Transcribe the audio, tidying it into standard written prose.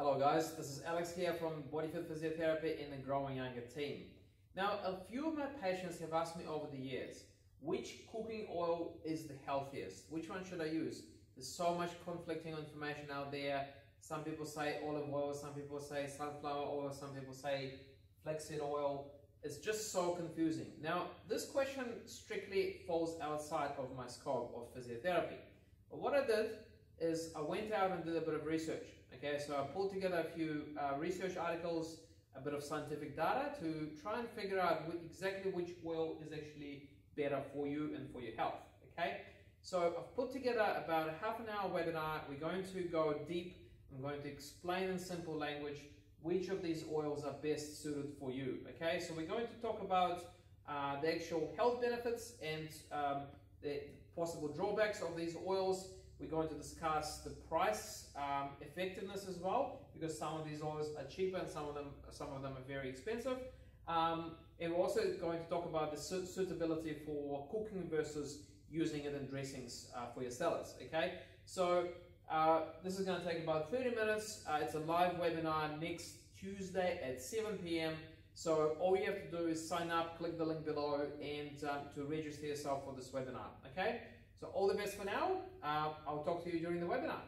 Hello guys, this is Alex here from Bodyfit Physiotherapy in the Growing Younger team. Now, a few of my patients have asked me over the years, which cooking oil is the healthiest? Which one should I use? There's so much conflicting information out there. Some people say olive oil, some people say sunflower oil, some people say flaxseed oil. It's just so confusing. Now, this question strictly falls outside of my scope of physiotherapy. But what I did is I went out and did a bit of research. Okay, so I pulled together a few research articles, a bit of scientific data to try and figure out exactly which oil is actually better for you and for your health. Okay, so I've put together about a half an hour webinar. We're going to go deep. I'm going to explain in simple language which of these oils are best suited for you. Okay, so we're going to talk about the actual health benefits and the possible drawbacks of these oils. We're going to discuss the price effectiveness as well, because some of these oils are cheaper and some of them are very expensive. And we're also going to talk about the suitability for cooking versus using it in dressings for your salads. Okay, so this is going to take about 30 minutes. It's a live webinar next Tuesday at 7 p.m. So all you have to do is sign up, click the link below, and to register yourself for this webinar. Okay. So all the best for now. I'll talk to you during the webinar.